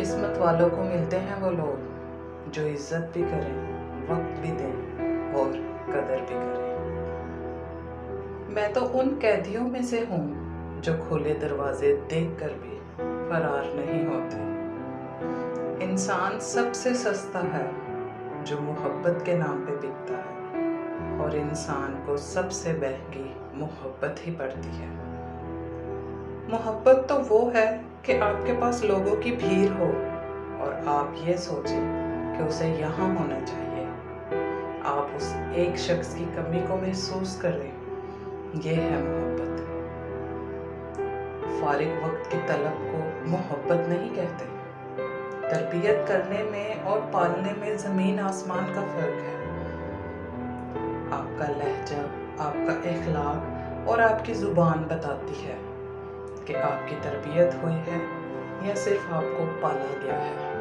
किस्मत वालों को मिलते हैं वो लोग जो इज्जत भी करें, वक्त भी दें और कदर भी करें। मैं तो उन कैदियों में से हूँ जो खुले दरवाजे देखकर भी फरार नहीं होते। इंसान सबसे सस्ता है जो मोहब्बत के नाम पे बिकता है, और इंसान को सबसे महंगी मोहब्बत ही पड़ती है। मोहब्बत तो वो है कि आपके पास लोगों की भीड़ हो और आप ये सोचें कि उसे यहाँ होना चाहिए। आप उस एक शख्स की कमी को महसूस करें, ये है मोहब्बत। फारिग वक्त की तलब को मोहब्बत नहीं कहते। तरबियत करने में और पालने में ज़मीन आसमान का फ़र्क है। आपका लहजा, आपका इखलाक और आपकी ज़ुबान बताती है कि आपकी तरबियत हुई है या सिर्फ आपको पाला गया है।